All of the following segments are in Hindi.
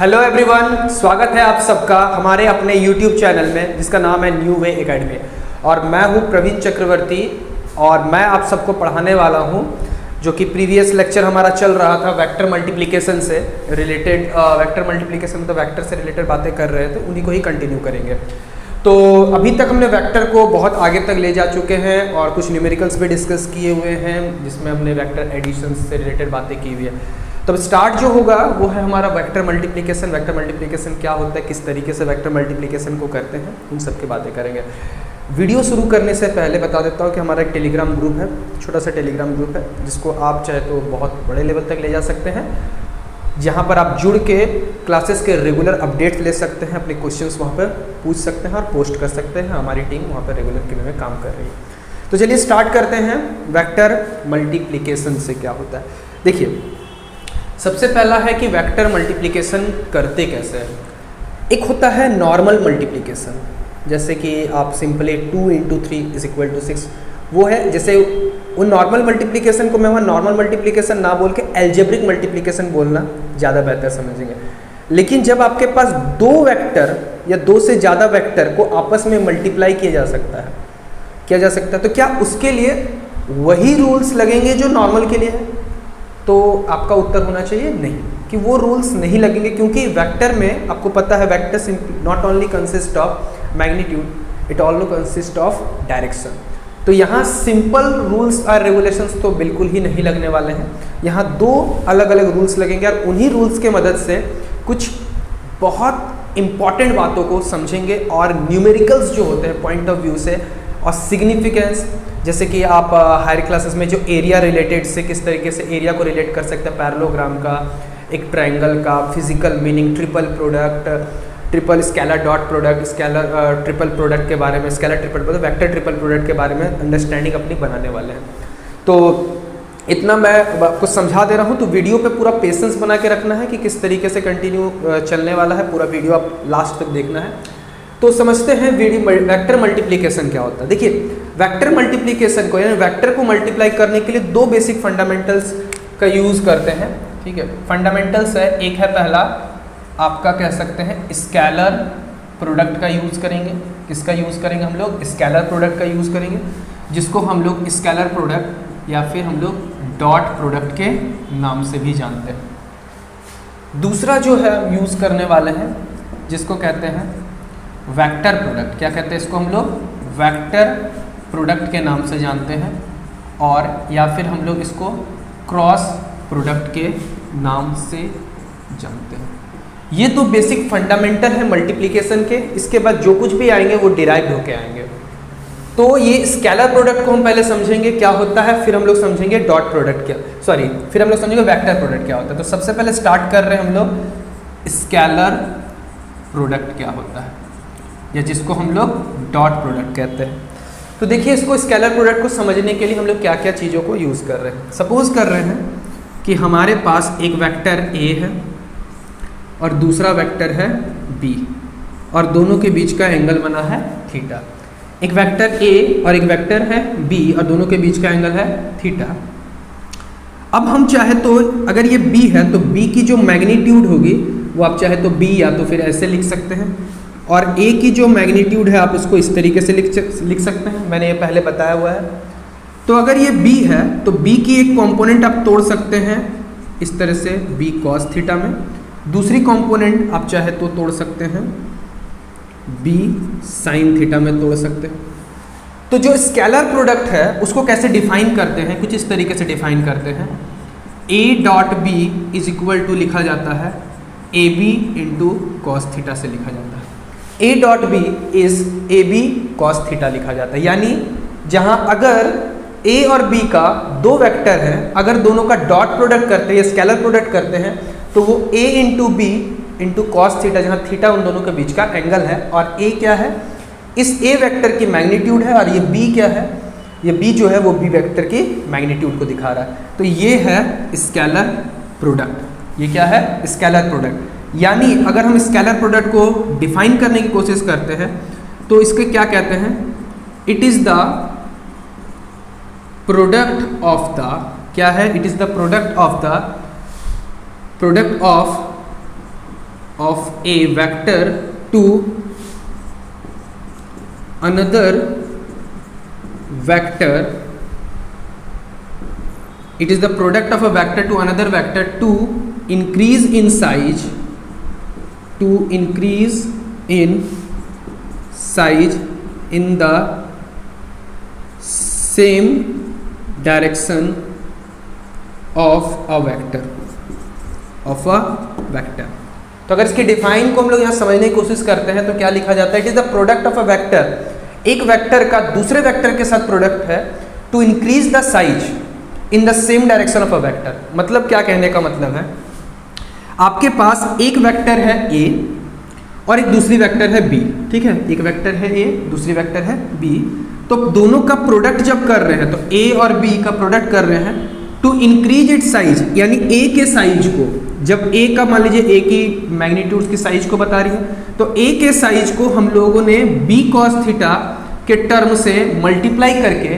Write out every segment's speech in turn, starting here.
हेलो एवरीवन, स्वागत है आप सबका हमारे अपने YouTube चैनल में जिसका नाम है न्यू वे एकेडमी। और मैं हूं प्रवीण चक्रवर्ती और मैं आप सबको पढ़ाने वाला हूं जो कि प्रीवियस लेक्चर हमारा चल रहा था वेक्टर मल्टीप्लिकेशन से रिलेटेड। वेक्टर मल्टीप्लिकेशन तो वेक्टर से रिलेटेड बातें कर रहे थे, उन्हीं को ही कंटिन्यू करेंगे। तो अभी तक हमने वेक्टर को बहुत आगे तक ले जा चुके हैं और कुछ न्यूमेरिकल्स भी डिस्कस किए हुए हैं जिसमें हमने वेक्टर एडिशन से रिलेटेड बातें की हुई है। तो स्टार्ट जो होगा वो है हमारा वेक्टर मल्टीप्लिकेशन। वेक्टर मल्टीप्लिकेशन क्या होता है, किस तरीके से वेक्टर मल्टीप्लिकेशन को करते हैं, उन सब की बातें करेंगे। वीडियो शुरू करने से पहले बता देता हूँ कि हमारा एक टेलीग्राम ग्रुप है, छोटा सा टेलीग्राम ग्रुप है जिसको आप चाहे तो बहुत बड़े लेवल तक ले जा सकते हैं, जहाँ पर आप जुड़ के क्लासेस के रेगुलर अपडेट्स ले सकते हैं, अपने क्वेश्चंस वहाँ पर पूछ सकते हैं और पोस्ट कर सकते हैं। हमारी टीम वहाँ पर रेगुलर के में काम कर रही है। तो चलिए स्टार्ट करते हैं। वेक्टर मल्टीप्लिकेशन से क्या होता है, देखिए सबसे पहला है कि वेक्टर मल्टीप्लिकेशन करते कैसे हैं। एक होता है नॉर्मल मल्टीप्लिकेशन, जैसे कि आप सिंपली 2 × 3 = 6, वो है। जैसे वो नॉर्मल मल्टीप्लिकेशन को मैं वहाँ नॉर्मल मल्टीप्लिकेशन ना बोल के एल्जेब्रिक मल्टीप्लिकेशन बोलना ज़्यादा बेहतर समझेंगे। लेकिन जब आपके पास दो वेक्टर या दो से ज़्यादा वेक्टर को आपस में मल्टीप्लाई किया जा सकता है, तो क्या उसके लिए वही रूल्स लगेंगे जो नॉर्मल के लिए है? तो आपका उत्तर होना चाहिए नहीं, कि वो रूल्स नहीं लगेंगे, क्योंकि वेक्टर में आपको पता है vector not only consist of magnitude, it also consist of direction. तो यहाँ सिंपल रूल्स और रेगुलेशंस तो बिल्कुल ही नहीं लगने वाले हैं। यहाँ दो अलग अलग रूल्स लगेंगे और उन्हीं रूल्स के मदद से कुछ बहुत इंपॉर्टेंट बातों को समझेंगे और न्यूमेरिकल्स जो होते हैं पॉइंट ऑफ व्यू से और सिग्निफिकेंस, जैसे कि आप हायर क्लासेस में जो एरिया रिलेटेड से किस तरीके से एरिया को रिलेट कर सकते हैं, पैरेललोग्राम का, एक ट्रायंगल का, physical meaning, triple product, triple scaler dot product, scalar triple product के बारे में, scalar triple product, vector triple product के बारे में अंडरस्टैंडिंग अपनी बनाने वाले हैं। तो इतना मैं आपको समझा दे रहा हूँ, तो वीडियो पे पूरा पेशेंस बना के रखना है कि किस तरीके से कंटिन्यू चलने वाला है। पूरा वीडियो आप लास्ट तक देखना है। तो समझते हैं वेक्टर मल्टीप्लिकेशन क्या होता है। देखिए वेक्टर मल्टीप्लिकेशन को यानी वेक्टर को मल्टीप्लाई करने के लिए दो बेसिक फंडामेंटल्स का यूज़ करते हैं। ठीक है, फंडामेंटल्स है, एक है पहला आपका कह सकते हैं स्केलर प्रोडक्ट का यूज़ करेंगे। किसका यूज़ करेंगे हम लोग? स्केलर प्रोडक्ट का यूज़ करेंगे, जिसको हम लोग स्केलर प्रोडक्ट या फिर हम लोग डॉट प्रोडक्ट के नाम से भी जानते हैं। दूसरा जो है यूज़ करने वाले हैं जिसको कहते हैं वेक्टर प्रोडक्ट। क्या कहते हैं इसको हम लोग? वेक्टर प्रोडक्ट के नाम से जानते हैं, और या फिर हम लोग इसको क्रॉस प्रोडक्ट के नाम से जानते हैं। ये तो बेसिक फंडामेंटल है मल्टीप्लिकेशन के। इसके बाद जो कुछ भी आएंगे वो डिराइव्ड होके आएंगे। तो ये स्केलर प्रोडक्ट को हम पहले समझेंगे क्या होता है, फिर हम लोग समझेंगे डॉट प्रोडक्ट क्या, फिर हम लोग समझेंगे वेक्टर प्रोडक्ट क्या होता है। तो सबसे पहले स्टार्ट कर रहे हैं हम लोग स्केलर प्रोडक्ट क्या होता है, या जिसको हम लोग डॉट प्रोडक्ट कहते हैं। तो देखिए इसको स्केलर प्रोडक्ट को समझने के लिए हम लोग क्या क्या चीज़ों को यूज़ कर रहे हैं। सपोज कर रहे हैं कि हमारे पास एक वेक्टर ए है और दूसरा वेक्टर है बी, और दोनों के बीच का एंगल बना है थीटा। एक वेक्टर ए और एक वेक्टर है बी और दोनों के बीच का एंगल है थीटा। अब हम चाहे तो अगर ये बी है तो बी की जो मैग्नीट्यूड होगी वो आप चाहे तो बी या तो फिर ऐसे लिख सकते हैं, और ए की जो मैग्नीट्यूड है आप उसको इस तरीके से लिख सकते हैं। मैंने ये पहले बताया हुआ है। तो अगर ये बी है तो बी की एक कंपोनेंट आप तोड़ सकते हैं इस तरह से बी कॉस थीटा में, दूसरी कंपोनेंट आप चाहे तो तोड़ सकते हैं बी साइन थीटा में तोड़ सकते हैं। तो जो स्केलर प्रोडक्ट है उसको कैसे डिफाइन करते हैं, कुछ इस तरीके से डिफाइन करते हैं। A dot B is equal to लिखा जाता है A B into cos theta से लिखा जाता है। A dot B is A B cos theta लिखा जाता है। यानी जहां अगर ए और बी का दो वेक्टर है, अगर दोनों का डॉट प्रोडक्ट करते हैं या स्केलर प्रोडक्ट करते हैं तो वो a into b into cos theta, जहाँ थीटा उन दोनों के बीच का एंगल है, और ए क्या है, इस ए वेक्टर की मैग्नीट्यूड है, और ये बी क्या है, ये बी जो है वो बी वेक्टर की मैग्नीट्यूड को दिखा रहा है। तो ये है स्केलर प्रोडक्ट। ये क्या है? Scalar product. यानी अगर हम स्केलर प्रोडक्ट को डिफाइन करने की कोशिश करते हैं तो इसके क्या कहते हैं? It is the product of the, क्या है? It is the product of of a vector to another vector, it is the product of a vector to another vector to increase in size, in the same direction of a vector, तो अगर इसकी डिफाइन को हम लोग यहाँ समझने की कोशिश करते हैं तो क्या लिखा जाता है? It is the product of a vector, एक वेक्टर का दूसरे वेक्टर के साथ प्रोडक्ट है, to increase the size in the same direction of a vector. मतलब क्या कहने का मतलब है, आपके पास एक वेक्टर है ए और एक दूसरी वेक्टर है बी, ठीक है, एक वेक्टर है ए, दूसरी वेक्टर है बी, तो दोनों का प्रोडक्ट जब कर रहे हैं तो ए और बी का प्रोडक्ट कर रहे हैं टू इंक्रीज इट साइज, यानी ए के साइज को, जब ए का मान लीजिए ए की मैग्नीट्यूड की साइज को बता रही है, तो ए के साइज को हम लोगों ने बी कॉस थीटा के टर्म से मल्टीप्लाई करके,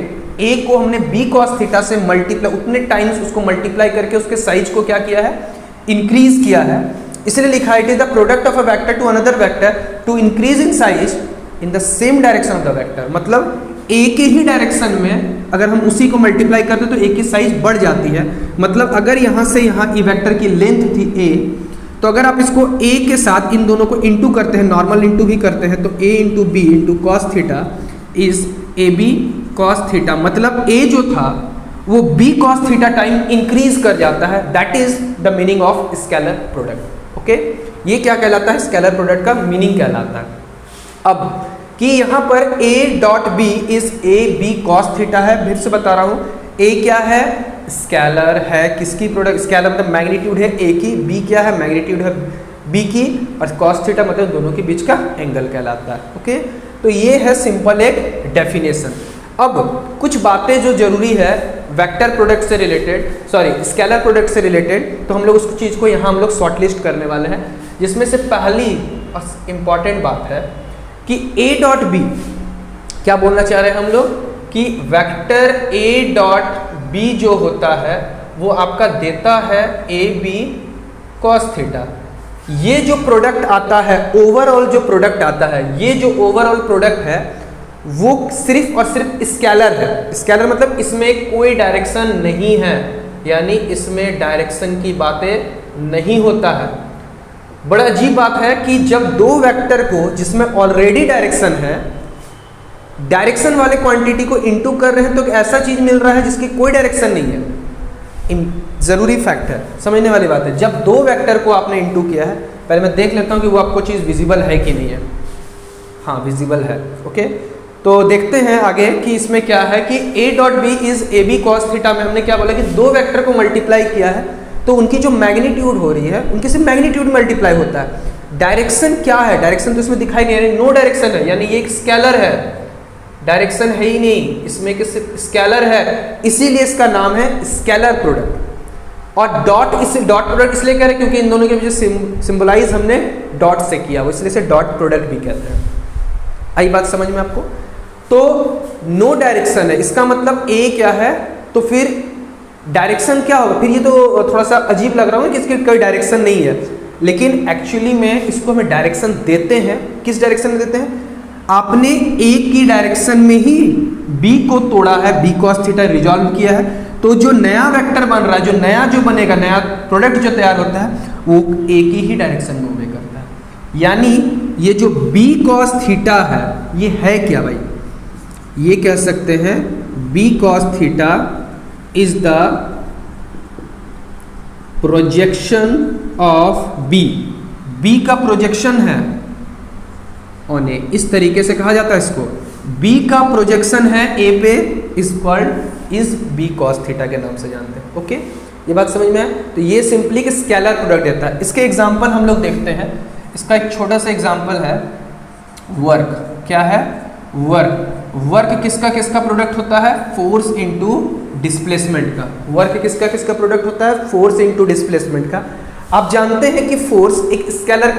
ए को हमने बी कॉस थीटा से मल्टीप्लाई, उतने टाइम्स उसको मल्टीप्लाई करके उसके साइज को क्या किया है? इंक्रीज किया है। इसलिए लिखा है it is the product of a vector to another vector to increase in size in the same direction of the vector. मतलब ए के ही डायरेक्शन में अगर हम उसी को मल्टीप्लाई करते तो ए की साइज बढ़ जाती है। मतलब अगर यहाँ से यहाँ ई वेक्टर की लेंथ थी ए, तो अगर आप इसको ए के साथ इन दोनों को इंटू करते हैं, नॉर्मल इंटू भी करते हैं, तो a into b into cos theta is A B cos theta. मतलब ए जो था वो b cos theta time increase कर जाता है, that is the meaning of scalar product. Okay, ये क्या कहलाता है? स्केलर प्रोडक्ट का मीनिंग कहलाता है। अब कि यहाँ पर a dot B is A B cos theta है, फिर से बता रहा हूँ, a क्या है? स्केलर है, किसकी प्रोडक्ट? स्केलर मतलब मैग्नीट्यूड है a की, b क्या है? मैग्नीट्यूड है b की, और कॉस थीटा मतलब दोनों के बीच का एंगल कहलाता है। ओके, तो ये है सिंपल एक डेफिनेशन। अब कुछ बातें जो जरूरी है वेक्टर प्रोडक्ट से रिलेटेड, सॉरी स्केलर प्रोडक्ट से रिलेटेड, तो हम लोग उस चीज़ को यहाँ हम लोग शॉर्टलिस्ट करने वाले हैं, जिसमें से पहली इंपॉर्टेंट बात है कि a डॉट बी, क्या बोलना चाह रहे हैं हम लोग कि वेक्टर a डॉट बी जो होता है वो आपका देता है ए बी कॉस थीटा। ये जो प्रोडक्ट आता है, ओवरऑल जो प्रोडक्ट आता है, ये जो ओवरऑल प्रोडक्ट है वो सिर्फ और सिर्फ स्केलर है। स्केलर मतलब इसमें कोई डायरेक्शन नहीं है, यानी इसमें डायरेक्शन की बातें नहीं होता है। बड़ा अजीब बात है कि जब दो वेक्टर को जिसमें ऑलरेडी डायरेक्शन है, डायरेक्शन वाले क्वांटिटी को इनटू कर रहे हैं, तो ऐसा चीज मिल रहा है जिसकी कोई डायरेक्शन नहीं है। जरूरी फैक्ट है, समझने वाली बात है। जब दो वेक्टर को आपने इनटू किया है, पहले मैं देख लेता हूं कि वो आपको चीज विजिबल है कि नहीं है। हाँ, विजिबल है। ओके, तो देखते हैं आगे कि इसमें क्या है कि a dot B is A B cos theta में हमने क्या बोला कि दो वेक्टर को मल्टीप्लाई किया है, तो उनकी जो मैग्नीट्यूड हो रही है उनकी सिर्फ मैग्नीट्यूड मल्टीप्लाई होता है। डायरेक्शन क्या है? डायरेक्शन तो इसमें दिखाई नहीं, यानी नो डायरेक्शन है, यानी ये एक स्केलर है, डायरेक्शन है ही नहीं इसमें, कि सिर्फ स्केलर है, इसीलिए इसका नाम है स्केलर प्रोडक्ट। और डॉट प्रोडक्ट इसलिए कह रहे हैं क्योंकि इन दोनों के बीच सिंबलाइज हमने डॉट से किया, वो इसलिए से डॉट प्रोडक्ट भी कहते हैं। आई बात समझ में आपको? तो नो डायरेक्शन है, इसका मतलब ए क्या है, तो फिर डायरेक्शन क्या होगा? फिर ये तो थोड़ा सा अजीब लग रहा है कि इसकी कोई डायरेक्शन नहीं है, लेकिन एक्चुअली में इसको हमें डायरेक्शन देते हैं। किस डायरेक्शन में देते हैं? आपने ए की डायरेक्शन में ही बी को तोड़ा है, बी कॉस थीटा रिजॉल्व किया है, तो जो नया वेक्टर बन रहा है, जो नया जो बनेगा, नया प्रोडक्ट जो तैयार होता है, वो ए की ही डायरेक्शन में मूव करता है। यानी ये जो बी कॉस थीटा है, ये है क्या भाई? ये कह सकते हैं B cos theta is the projection of B, B का प्रोजेक्शन है ऑन ए, इस तरीके से कहा जाता है इसको। बी का प्रोजेक्शन है ए पे, is called is B cos theta के नाम से जानते हैं। ओके, ये बात समझ में आए? तो ये सिंपली एक स्केलर प्रोडक्ट देता है। इसके एग्जांपल हम लोग देखते हैं। इसका एक छोटा सा एग्जांपल है वर्क। क्या है? वर्क। वर्क किसका किसका प्रोडक्ट होता है? फोर्स इनटू डिस्प्लेसमेंट का। वर्क किसका किसका प्रोडक्ट होता है? फोर्स इनटू डिस्प्लेसमेंट का। आप जानते हैं कि फोर्स एक स्केलर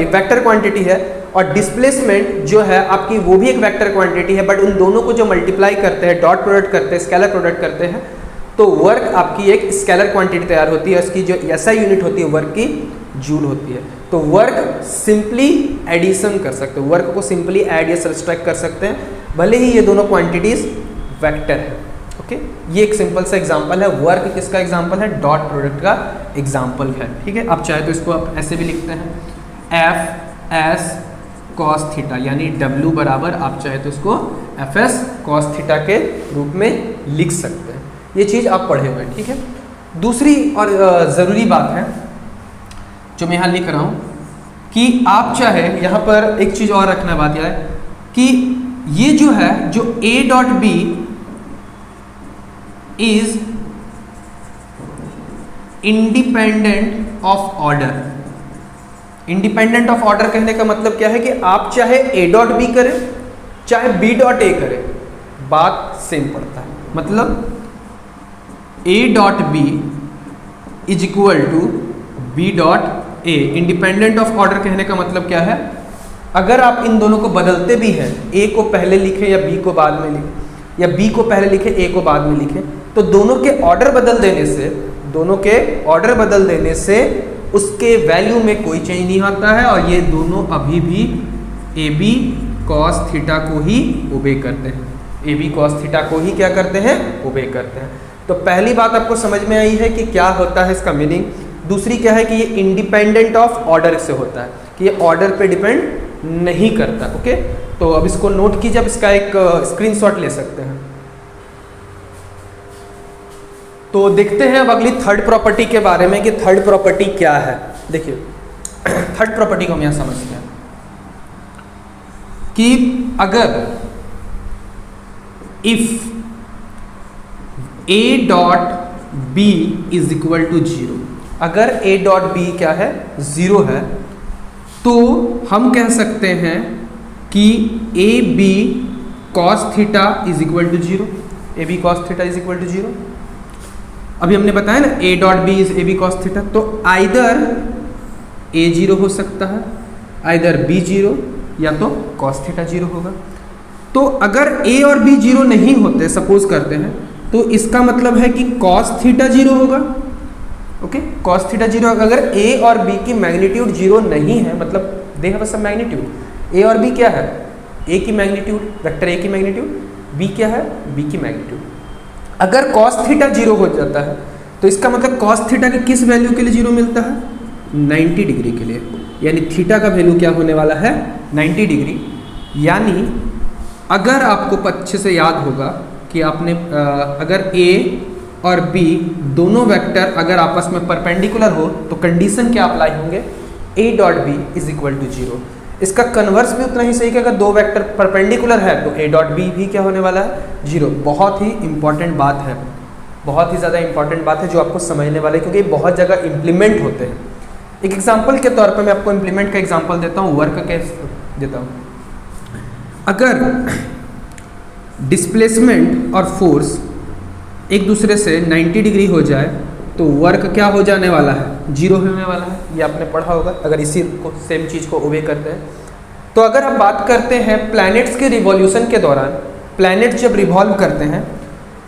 वेक्टर क्वांटिटी है, और डिस्प्लेसमेंट जो है आपकी वो भी एक वेक्टर क्वांटिटी है, बट उन दोनों को जो मल्टीप्लाई करते हैं, डॉट प्रोडक्ट करते हैं, स्केलर प्रोडक्ट करते हैं, तो वर्क आपकी एक स्केलर क्वांटिटी तैयार होती है। उसकी जो एसआई यूनिट होती है वर्क की, जूल होती है। तो वर्क सिंपली एडिशन कर सकते हो, वर्क को सिंपली ऐड या सब्सट्रैक्ट कर सकते हैं, भले ही ये दोनों क्वांटिटीज वेक्टर है। ओके, ये एक सिंपल सा एग्जांपल है। वर्क किसका एग्जांपल है? डॉट प्रोडक्ट का एग्जांपल है। ठीक है, आप चाहे तो इसको आप ऐसे भी लिखते हैं एफ एस कॉस थीटा, यानी W बराबर आप चाहे तो इसको एफ एस कॉस थीटा के रूप में लिख सकते हैं। ये चीज़ आप पढ़े हुए हैं। ठीक है, दूसरी और ज़रूरी बात है जो मैं यहाँ लिख रहा हूँ कि आप चाहे यहाँ पर एक चीज़ और रखना, बात यह है कि ये जो है जो A dot B is independent of order. Independent of order कहने का मतलब क्या है कि आप चाहे A डॉट बी करें चाहे B डॉट ए करें, बात सेम पड़ता है। मतलब A dot B is equal to B dot A. Independent of order कहने का मतलब क्या है? अगर आप इन दोनों को बदलते भी हैं, A को पहले लिखें या B को बाद में लिखें, या B को पहले लिखें A को बाद में लिखें, तो दोनों के ऑर्डर बदल देने से उसके वैल्यू में कोई चेंज नहीं आता है, और ये दोनों अभी भी AB cos थीटा को ही ओबे करते हैं। AB cos थीटा को ही क्या करते हैं? ओबे करते हैं। तो पहली बात आपको समझ में आई है कि क्या होता है इसका मीनिंग। दूसरी क्या है कि ये इंडिपेंडेंट ऑफ ऑर्डर से होता है, कि ये ऑर्डर पे डिपेंड नहीं करता। ओके, तो अब इसको नोट कीजिए, अब इसका एक स्क्रीनशॉट ले सकते हैं। तो देखते हैं अब अगली थर्ड प्रॉपर्टी के बारे में कि थर्ड प्रॉपर्टी क्या है। देखिए, थर्ड प्रॉपर्टी को हम यहां समझते हैं कि अगर if A dot B is equal to 0, अगर A डॉट बी क्या है? 0 है, तो हम कह सकते हैं कि AB cos theta is equal to 0। AB cos theta is equal to 0। अभी हमने बताया ना A dot B is AB cos theta, तो आइदर A 0 हो सकता है, आइदर B 0, या तो cos थीटा 0 होगा। तो अगर A और B 0 नहीं होते, सपोज करते हैं, तो इसका मतलब है कि cos थीटा 0 होगा। Okay, cos theta 0। अगर A और B की मैग्नीट्यूड 0 नहीं है, मतलब they have some magnitude, A और B क्या है? A की मैग्नीट्यूड, वेक्टर A की मैग्नीट्यूड, B क्या है? B की मैग्नीट्यूड। अगर cos थीटा 0 हो जाता है, तो इसका मतलब cos थीटा के किस वैल्यू के लिए 0 मिलता है? 90 डिग्री के लिए, यानी थीटा का वैल्यू क्या होने वाला है? 90 डिग्री। यानी अगर आपको अच्छे से याद होगा कि आपने अगर A और B दोनों वेक्टर अगर आपस में परपेंडिकुलर हो, तो कंडीशन क्या अप्लाई होंगे? A dot B is equal to 0। इसका कन्वर्स भी उतना ही सही कि अगर दो वेक्टर परपेंडिकुलर है तो A डॉट बी भी क्या होने वाला है? 0। बहुत ही इंपॉर्टेंट बात है, बहुत ही ज़्यादा इंपॉर्टेंट बात है जो आपको समझने वाले, क्योंकि बहुत जगह इम्प्लीमेंट होते हैं। एक एग्जाम्पल के तौर पर मैं आपको इम्प्लीमेंट का एग्जाम्पल देता हूँ, वर्क का देता हूँ। अगर डिस्प्लेसमेंट और फोर्स एक दूसरे से 90 डिग्री हो जाए, तो वर्क क्या हो जाने वाला है? 0 होने वाला है। ये आपने पढ़ा होगा अगर इसी को सेम चीज़ को ओबे करते हैं। तो अगर आप बात करते हैं प्लैनेट्स के रिवॉल्यूशन के दौरान, प्लैनेट्स जब रिवॉल्व करते हैं,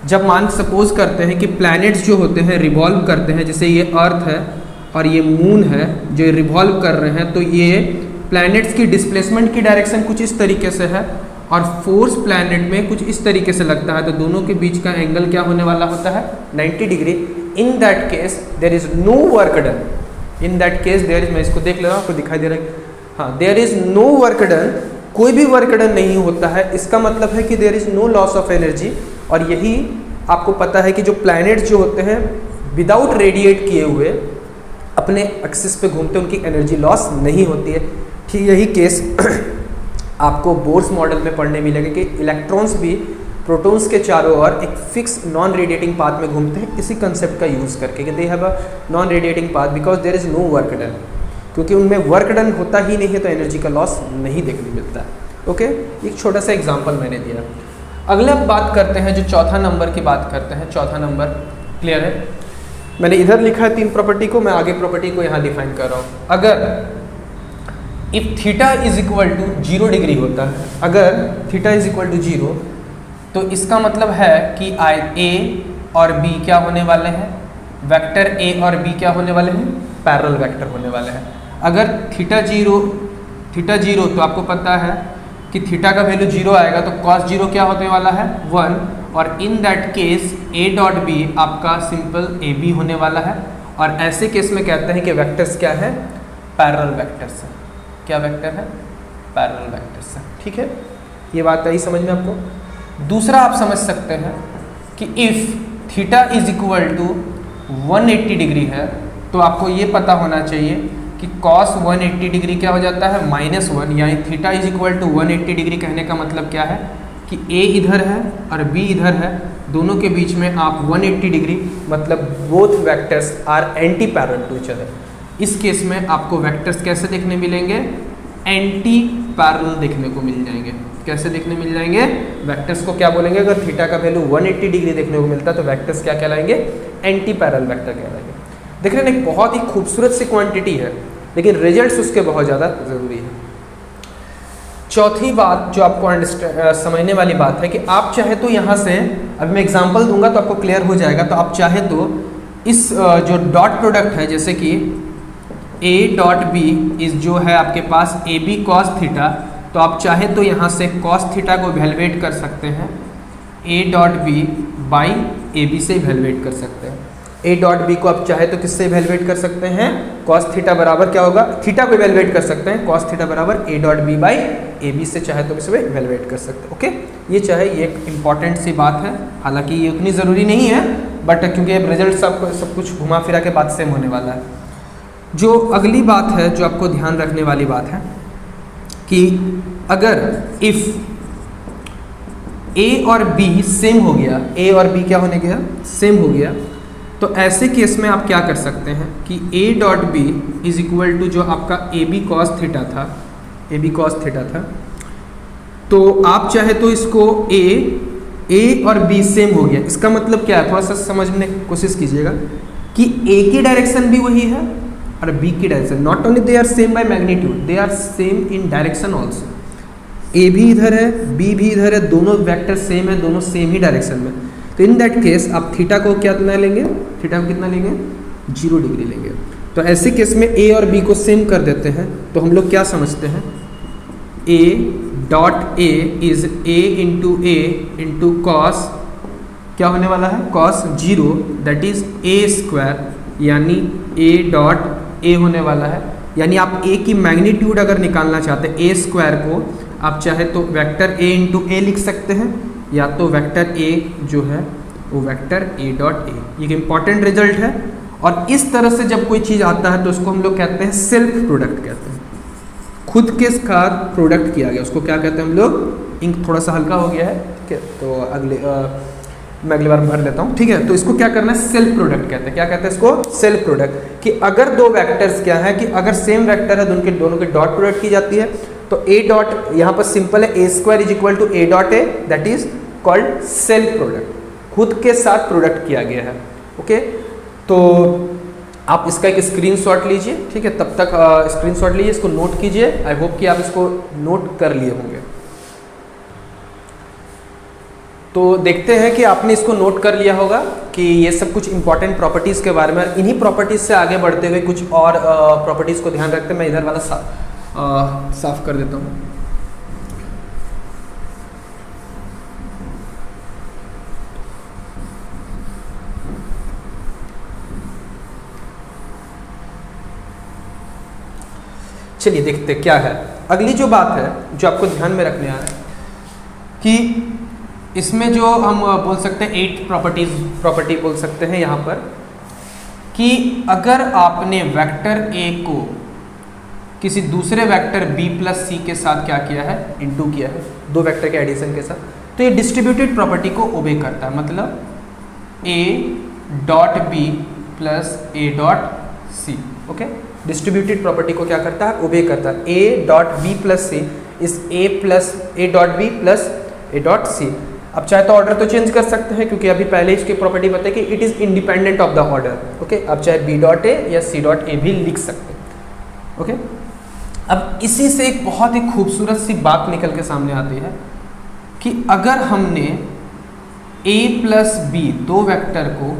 जब मान सपोज करते हैं कि प्लैनेट्स जो होते हैं रिवॉल्व करते हैं, जैसे ये अर्थ है और ये मून है जो रिवॉल्व कर रहे हैं, तो ये प्लैनेट्स की डिस्प्लेसमेंट की डायरेक्शन कुछ इस तरीके से है और फोर्स प्लैनेट में कुछ इस तरीके से लगता है, तो दोनों के बीच का एंगल क्या होने वाला होता है? 90 degree. In that case there is no work done. In that case there is, मैं इसको देख ले रहा हूँ, आपको दिखाई दे रहा है? हाँ, there is no work done, कोई भी वर्क डन नहीं होता है। इसका मतलब है कि there is no loss of energy. और यही आपको पता है कि जो प्लैनेट्स जो होते हैं विदाउट रेडिएट किए हुए अपने एक्सिस पे घूमते, उनकी एनर्जी लॉस नहीं होती है। ठीक यही केस आपको बोर्स मॉडल में पढ़ने मिलेगा कि इलेक्ट्रॉन्स भी प्रोटॉन्स के चारों ओर एक फिक्स नॉन रेडिएटिंग पाथ में घूमते हैं, इसी कंसेप्ट का यूज़ करके कि they have a non radiating path because there is no work done. क्योंकि उनमें वर्क डन होता ही नहीं है तो एनर्जी का लॉस नहीं देखने मिलता है। ओके, एक छोटा सा एग्जाम्पल मैंने दिया। अगला बात करते हैं, जो चौथा नंबर की बात करते हैं। चौथा नंबर क्लियर है? मैंने इधर लिखा है 3 प्रॉपर्टी को, मैं आगे प्रॉपर्टी को यहाँ डिफाइन कर रहा हूँ। अगर if theta is equal to 0 degree होता है, अगर थीटा इज इक्वल टू 0, तो इसका मतलब है कि A और B क्या होने वाले हैं? वेक्टर A और B क्या होने वाले हैं? पैरेलल वेक्टर होने वाले हैं। अगर थीटा जीरो तो आपको पता है कि थीटा का वैल्यू 0 आएगा तो कॉस 0 क्या होने वाला है 1, और in that case A dot B आपका सिंपल ए बी होने वाला है। और ऐसे केस में कहते हैं कि वेक्टर्स क्या है, पैरेलल वेक्टर्स है। क्या वेक्टर है, पैरेलल वेक्टर्स है। ठीक है, ये बात आई समझ में आपको। दूसरा आप समझ सकते हैं कि if theta is equal to 180 degree है तो आपको ये पता होना चाहिए कि कॉस 180 डिग्री क्या हो जाता है -1, यानी theta is equal to 180 degree कहने का मतलब क्या है कि A इधर है और B इधर है, दोनों के बीच में आप 180 डिग्री मतलब both vectors are anti parallel to each other. इस केस में आपको वेक्टर्स कैसे देखने मिलेंगे, एंटी पैरेलल देखने को मिल जाएंगे। कैसे देखने मिल जाएंगे, वेक्टर्स को क्या बोलेंगे, अगर थीटा का वैल्यू 180 डिग्री देखने को मिलता है तो वेक्टर्स क्या कहलाएंगे, एंटी पैरेलल वेक्टर कहलाएंगे। देख रहे हैं, एक बहुत ही खूबसूरत सी क्वांटिटी है लेकिन रिजल्ट्स उसके बहुत ज़्यादा ज़रूरी है। चौथी बात जो आपको समझने वाली बात है कि आप चाहे तो यहाँ से, अब मैं एग्जांपल दूंगा तो आपको क्लियर हो जाएगा, तो आप चाहे तो इस जो डॉट प्रोडक्ट है जैसे कि A डॉट बी इस जो है आपके पास ए बी कॉस थीटा, तो आप चाहे तो यहाँ से कॉस थीटा को इवैल्यूएट कर सकते हैं A dot B by A B से इवैल्यूएट कर सकते हैं। A डॉट बी को आप चाहे तो किससे इवैल्यूएट कर सकते हैं, कॉस थीटा बराबर क्या होगा, थीटा को इवैल्यूएट कर सकते हैं कॉस थीटा बराबर A dot B by A B से, चाहे तो इसमें इवैल्यूएट कर सकते हैं। ओके, ये चाहे ये एक इंपॉर्टेंट सी बात है, हालांकि ये उतनी ज़रूरी नहीं है बट क्योंकि अब रिजल्ट सब कुछ घुमा फिरा के बाद सेम होने वाला है। जो अगली बात है जो आपको ध्यान रखने वाली बात है कि अगर इफ़ A और B सेम हो गया, A और B क्या होने गया, सेम हो गया, तो ऐसे केस में आप क्या कर सकते हैं कि A dot B is equal to जो आपका ए बी कॉस थीटा था, तो आप चाहे तो इसको A और B सेम हो गया, इसका मतलब क्या है, थोड़ा सा समझने की कोशिश कीजिएगा कि A की डायरेक्शन भी वही है और B की direction, not only they are same by magnitude, they are same in direction also. A भी इधर है, B भी इधर है, दोनों वेक्टर सेम है, दोनों सेम ही डायरेक्शन में। तो इन दैट केस आप थीटा को कितना लेंगे, थीटा को कितना लेंगे, 0 डिग्री लेंगे। तो ऐसे केस में A और B को सेम कर देते हैं, तो हम लोग क्या समझते हैं, A dot A is A into cos क्या होने वाला है, cos 0 that is A square, यानी A डॉट A होने वाला है। यानी आप A की मैग्नीट्यूड अगर निकालना चाहते हैं, A स्क्वायर को आप चाहे तो वेक्टर A इंटू A लिख सकते हैं, या तो वेक्टर A जो है वो वेक्टर A डॉट A। ये इंपॉर्टेंट रिजल्ट है। और इस तरह से जब कोई चीज़ आता है तो उसको हम लोग कहते हैं सेल्फ प्रोडक्ट कहते हैं, खुद के साथ प्रोडक्ट किया गया, उसको क्या कहते हैं हम लोग, इंक थोड़ा सा हल्का हो गया है, ठीक है, तो मैं अगली बार भर लेता हूँ, ठीक है। तो इसको क्या करना है, सेल्फ प्रोडक्ट कहते हैं। क्या कहते हैं इसको, सेल्फ प्रोडक्ट। कि अगर दो वेक्टर्स क्या है कि अगर सेम वेक्टर है तो उनके दोनों की डॉट प्रोडक्ट की जाती है। तो A डॉट यहाँ पर सिंपल है, A square is equal to A dot A, that is called self product, खुद के साथ प्रोडक्ट किया गया है। ओके, तो आप इसका एक स्क्रीनशॉट लीजिए, ठीक है, तब तक स्क्रीनशॉट लीजिए, इसको नोट कीजिए। आई होप कि आप इसको नोट कर लिए होंगे। तो देखते हैं कि आपने इसको नोट कर लिया होगा कि ये सब कुछ इंपॉर्टेंट प्रॉपर्टीज़ के बारे में। इन्हीं प्रॉपर्टीज़ से आगे बढ़ते हुए कुछ और प्रॉपर्टीज़ को ध्यान रखते हैं। मैं इधर वाला साफ कर देता हूँ। चलिए देखते क्या है। अगली जो बात है जो आपको ध्यान में रखने आ रहा है कि इसमें जो हम बोल सकते हैं 8 प्रॉपर्टी बोल सकते हैं यहाँ पर, कि अगर आपने वेक्टर A को किसी दूसरे वेक्टर B प्लस C के साथ क्या किया है, इंटू किया है, दो वेक्टर के एडिशन के साथ, तो ये डिस्ट्रीब्यूटेड प्रॉपर्टी को ओबे करता है। मतलब A dot B plus A dot C, okay, distributed property को क्या करता है, ओबे करता है। A dot B plus C is A dot B plus A dot C। अब चाहे तो ऑर्डर तो चेंज कर सकते हैं क्योंकि अभी पहले इसकी प्रॉपर्टी बताई कि it is independent of the order. Okay, अब चाहे B डॉट A या C डॉट A भी लिख सकते हैं। ओके, अब इसी से एक बहुत ही खूबसूरत सी बात निकल के सामने आती है कि अगर हमने A प्लस B दो वेक्टर को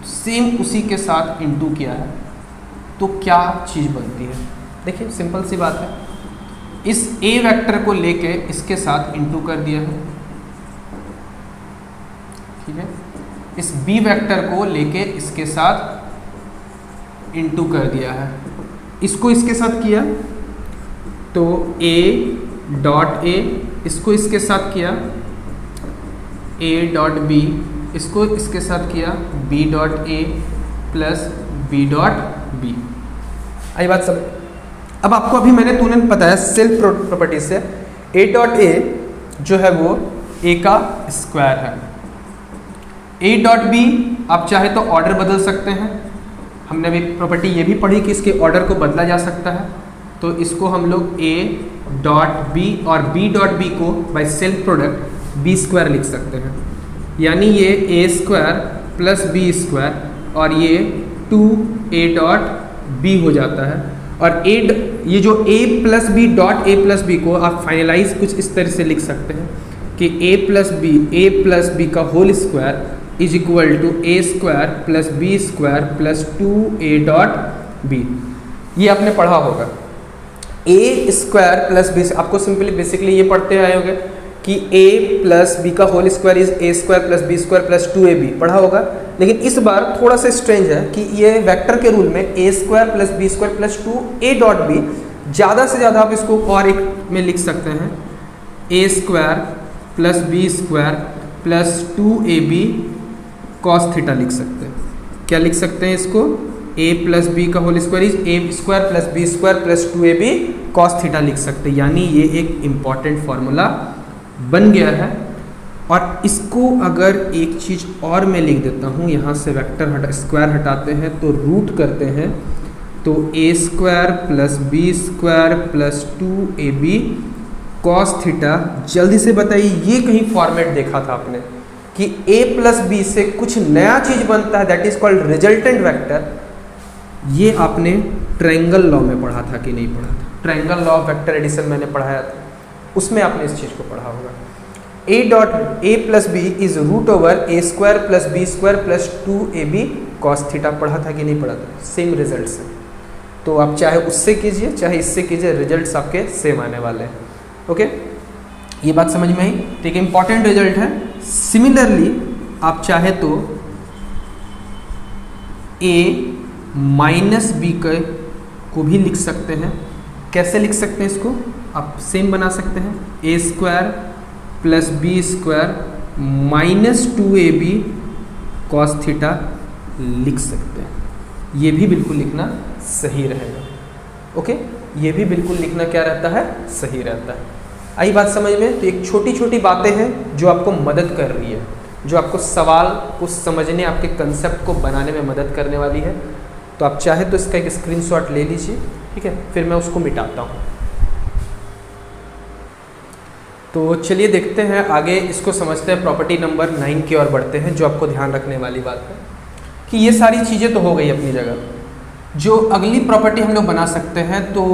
सेम उसी के साथ इंटू किया है तो क्या चीज़ बनती है? देखिए सिंपल सी बात है, इस ए वेक्टर को लेके इसके साथ इंटू कर दिया है, ठीक है, इस बी वेक्टर को लेके इसके साथ इंटू कर दिया है, इसको इसके साथ किया तो ए डॉट ए, इसको इसके साथ किया ए डॉट बी, इसको इसके साथ किया बी डॉट ए प्लस बी डॉट बी। आई बात सब। अब आपको अभी मैंने तुरंत बताया सेल्फ प्रॉपर्टी से ए डॉट ए जो है वो ए का स्क्वायर है, ए डॉट बी आप चाहे तो ऑर्डर बदल सकते हैं, हमने अभी प्रॉपर्टी ये भी पढ़ी कि इसके ऑर्डर को बदला जा सकता है, तो इसको हम लोग ए डॉट बी और बी डॉट बी को by self product B square लिख सकते हैं, यानी ये A square plus B square और ये 2a डॉट बी हो जाता है। और ये जो a plus B dot A plus B को आप फाइनलाइज कुछ इस तरह से लिख सकते हैं कि a प्लस बी का whole square is equal to A square plus B square plus 2a dot B. ये आपने पढ़ा होगा ए स्क्वायर प्लस बी, आपको सिंपली बेसिकली ये पढ़ते आए होंगे कि a प्लस बी का whole square is A square plus B square plus 2ab पढ़ा होगा। लेकिन इस बार थोड़ा सा स्ट्रेंज है कि ये वेक्टर के रूल में a square plus B square plus 2a dot b, ज़्यादा से ज़्यादा आप इसको और एक में लिख सकते हैं a square plus B square plus 2ab cos theta लिख सकते हैं। क्या लिख सकते हैं इसको? ए प्लस बी का whole square is A square plus B square plus 2ab cos theta लिख सकते हैं, यानी ये एक इम्पॉर्टेंट फॉर्मूला बन गया है। और इसको अगर एक चीज़ और मैं लिख देता हूँ, यहाँ से वेक्टर स्क्वायर हटाते हैं तो रूट करते हैं, तो a square plus B square plus 2ab cos theta. जल्दी से बताइए ये कहीं फॉर्मेट देखा था आपने कि a प्लस बी से कुछ नया चीज़ बनता है, that is called resultant vector. ये आपने ट्रायंगल लॉ में पढ़ा था कि नहीं पढ़ा था? Triangle law of vector addition मैंने पढ़ाया था, उसमें आपने इस चीज़ को पढ़ा होगा। a dot A plus B is root over A square plus B square plus 2ab cos theta पढ़ा था कि नहीं पढ़ा था? सेम रिजल्ट से, तो आप चाहे उससे कीजिए चाहे इससे कीजिए, रिजल्ट्स आपके सेम आने वाले हैं। ओके, ये बात समझ में आई? तो एक इम्पॉर्टेंट रिजल्ट है। सिमिलरली आप चाहे तो a माइनस बी को भी लिख सकते हैं। कैसे लिख सकते हैं इसको? आप सेम बना सकते हैं, a square plus B square minus 2ab cos theta लिख सकते हैं। ये भी बिल्कुल लिखना सही रहेगा। ओके, ये भी बिल्कुल लिखना क्या रहता है? सही रहता है। आई बात समझ में? तो एक छोटी छोटी बातें हैं जो आपको मदद कर रही है, जो आपको सवाल को समझने, आपके कंसेप्ट को बनाने में मदद करने वाली है। तो आप चाहे तो इसका एक स्क्रीनशॉट ले लीजिए, ठीक है, फिर मैं उसको मिटाता हूँ। तो चलिए देखते हैं आगे, इसको समझते हैं। प्रॉपर्टी नंबर 9 की ओर बढ़ते हैं, जो आपको ध्यान रखने वाली बात है कि ये सारी चीज़ें तो हो गई अपनी जगह। जो अगली प्रॉपर्टी हम लोग बना सकते हैं, तो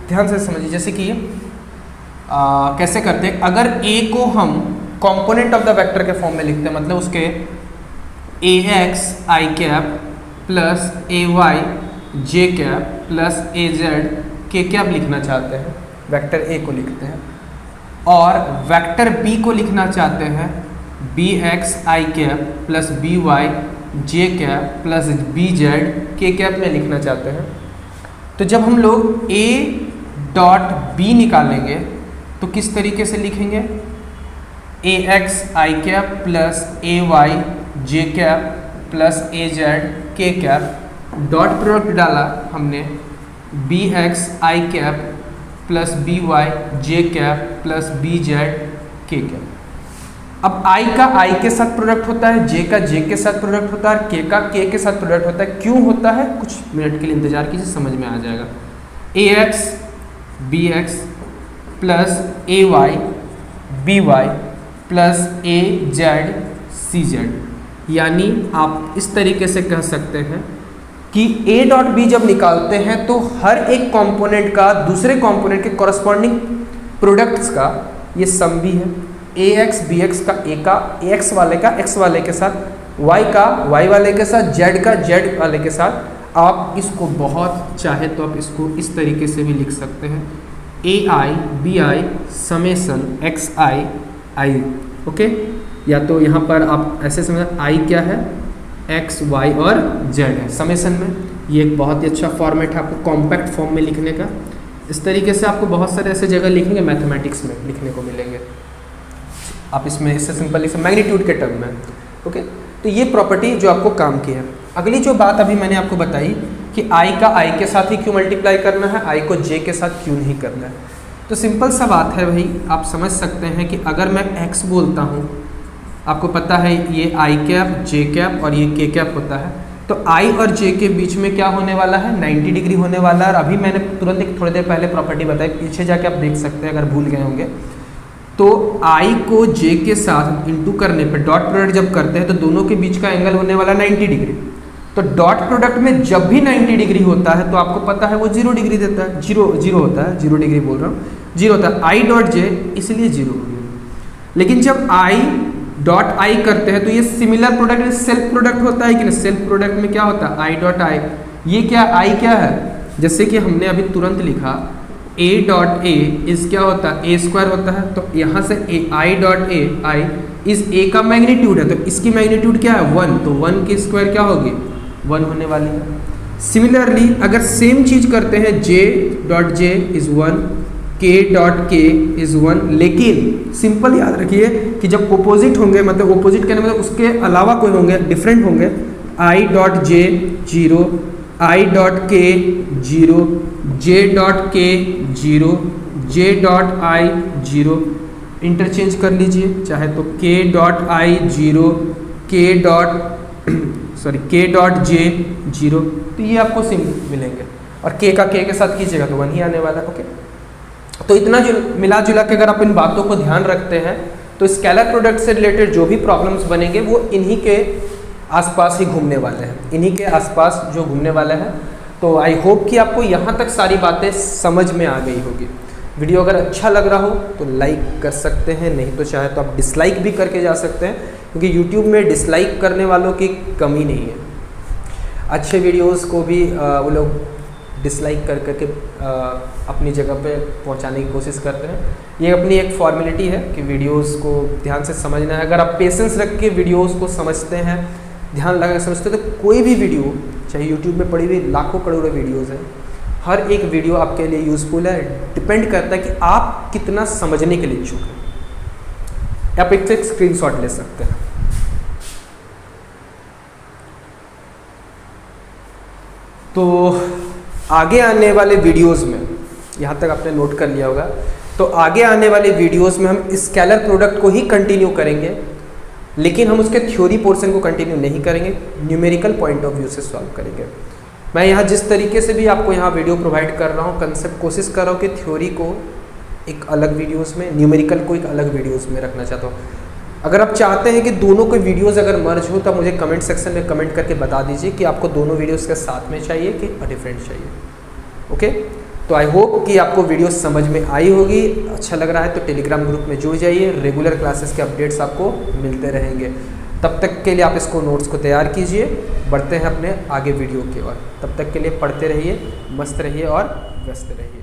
ध्यान से समझिए। जैसे कि कैसे करते हैं, अगर a को हम कंपोनेंट ऑफ द वेक्टर के फॉर्म में लिखते हैं, मतलब उसके ax i cap plus ay j cap plus az k cap लिखना चाहते हैं, वेक्टर a को लिखते हैं, और वेक्टर b को लिखना चाहते हैं bx i cap plus by j cap plus bz k cap में लिखना चाहते हैं। तो जब हम लोग a डॉट b निकालेंगे तो किस तरीके से लिखेंगे? ax i cap plus ay j cap plus az k cap, dot product डाला हमने bx i cap plus by j cap plus bz k cap. अब i का i के साथ प्रोडक्ट होता है, j का j के साथ प्रोडक्ट होता है, k का k के साथ प्रोडक्ट होता है। क्यों होता है? कुछ मिनट के लिए इंतजार कीजिए, समझ में आ जाएगा। ax bx plus ay by plus az cz, यानी आप इस तरीके से कह सकते हैं कि a डॉट b जब निकालते हैं तो हर एक कंपोनेंट का दूसरे कंपोनेंट के कॉरस्पॉन्डिंग प्रोडक्ट्स का ये सम भी है। ax bx का a का x वाले का x वाले के साथ, y का y वाले के साथ, z का z वाले के साथ, आप इसको बहुत चाहे तो आप इसको इस तरीके से भी लिख सकते हैं, AI/BI समेसन XI ओके। या तो यहाँ पर आप ऐसे समझ, I क्या है, X Y और Z है समेसन में। ये एक बहुत ही अच्छा फॉर्मेट है आपको कॉम्पैक्ट फॉर्म में लिखने का। इस तरीके से आपको बहुत सारे ऐसे जगह लिखेंगे मैथमेटिक्स में लिखने को मिलेंगे। आप इसमें इससे सिंपल लिख सकते मैग्नीट्यूड के टर्म में ओके। तो ये प्रॉपर्टी जो आपको काम की है। अगली जो बात अभी मैंने आपको बताई कि I का I के साथ ही क्यों मल्टीप्लाई करना है, I को J के साथ क्यों नहीं करना है। तो सिंपल सा बात है भाई, आप समझ सकते हैं कि अगर मैं X बोलता हूँ, आपको पता है ये I कैप J कैप और ये K कैप होता है, तो I और J के बीच में क्या होने वाला है, 90 डिग्री होने वाला है। और अभी मैंने तुरंत एक थोड़ी देर पहले प्रॉपर्टी बताई, पीछे जाके आप देख सकते हैं अगर भूल गए होंगे। तो I को J के साथ इंटू करने पे डॉट प्रोडक्ट जब करते हैं तो दोनों के बीच का एंगल होने वाला 90 डिग्री। तो डॉट प्रोडक्ट में जब भी 90 डिग्री होता है तो आपको पता है वो 0 डिग्री देता है, जीरो होता है, 0 डिग्री बोल रहा हूँ, 0 होता है। I डॉट J इसलिए 0 हो गया। लेकिन जब I डॉट I करते हैं तो ये सिमिलर प्रोडक्ट में सेल्फ प्रोडक्ट होता है कि नहीं, सेल्फ प्रोडक्ट में क्या होता है, I डॉट I। ये क्या I क्या है, जैसे कि हमने अभी तुरंत लिखा A डॉट A इस क्या होता है, A स्क्वायर होता है। तो यहाँ से I डॉट A I इस A का मैग्नीट्यूड है, तो इसकी मैग्नीट्यूड क्या है 1, तो 1 की स्क्वायर क्या होगी 1 होने वाली है। सिमिलरली अगर सेम चीज करते हैं J dot J is 1, K dot K is 1, लेकिन सिंपल याद रखिए कि जब ओपोजिट होंगे, मतलब ओपोजिट कहने मतलब उसके अलावा कोई होंगे, डिफरेंट होंगे, I dot J 0, I dot K 0, J dot K 0, J dot I 0, interchange कर लीजिए चाहे तो K dot I 0, K dot J 0, तो ये आपको सिम मिलेंगे। और K का K के साथ कीजिएगा तो 1 ही आने वाला है ओके। तो इतना जो मिला जुला के अगर आप इन बातों को ध्यान रखते हैं तो स्केलर प्रोडक्ट से रिलेटेड जो भी प्रॉब्लम्स बनेंगे वो इन्हीं के आसपास ही घूमने वाले हैं, इन्हीं के आसपास जो घूमने वाले हैं। तो आई होप कि आपको यहाँ तक सारी बातें समझ में आ गई होगी। वीडियो अगर अच्छा लग रहा हो तो लाइक कर सकते हैं, नहीं तो चाहे तो आप डिसलाइक भी करके जा सकते हैं, क्योंकि यूट्यूब में डिसलाइक करने वालों की कमी नहीं है। अच्छे वीडियोस को भी वो लोग डिसलाइक कर करके अपनी जगह पे पहुंचाने की कोशिश करते हैं। ये अपनी एक फॉर्मेलिटी है कि वीडियोस को ध्यान से समझना है। अगर आप पेशेंस रख के वीडियोस को समझते हैं, ध्यान लगा के समझते हैं, तो कोई भी वीडियो, चाहे यूट्यूब में पड़ी हुई लाखों करोड़ों वीडियोज़ हैं, हर एक वीडियो आपके लिए यूज़फुल है। डिपेंड करता है कि आप कितना समझने के लिए इच्छुक हैं। आप एक स्क्रीनशॉट ले सकते हैं। तो आगे आने वाले वीडियोस में, यहाँ तक आपने नोट कर लिया होगा, तो आगे आने वाले वीडियोस में हम स्केलर प्रोडक्ट को ही कंटिन्यू करेंगे, लेकिन हम उसके थ्योरी पोर्शन को कंटिन्यू नहीं करेंगे, न्यूमेरिकल पॉइंट ऑफ व्यू से सॉल्व करेंगे। मैं यहाँ जिस तरीके से भी आपको यहाँ वीडियो प्रोवाइड कर रहा हूँ, कंसेप्ट कोशिश कर रहा हूँ कि थ्योरी को एक अलग वीडियोस में, न्यूमेरिकल को एक अलग वीडियोस में रखना चाहता हूँ। अगर आप चाहते हैं कि दोनों के वीडियोस अगर मर्ज हो तो मुझे कमेंट सेक्शन में कमेंट करके बता दीजिए कि आपको दोनों वीडियोस के साथ में चाहिए कि डिफरेंट चाहिए। ओके, तो आई होप कि आपको वीडियो समझ में आई होगी। अच्छा लग रहा है तो टेलीग्राम ग्रुप में जुड़ जाइए, रेगुलर क्लासेस के अपडेट्स आपको मिलते रहेंगे। तब तक के लिए आप इसको नोट्स को तैयार कीजिए, बढ़ते हैं अपने आगे वीडियो की ओर। तब तक के लिए पढ़ते रहिए, मस्त रहिए और व्यस्त रहिए।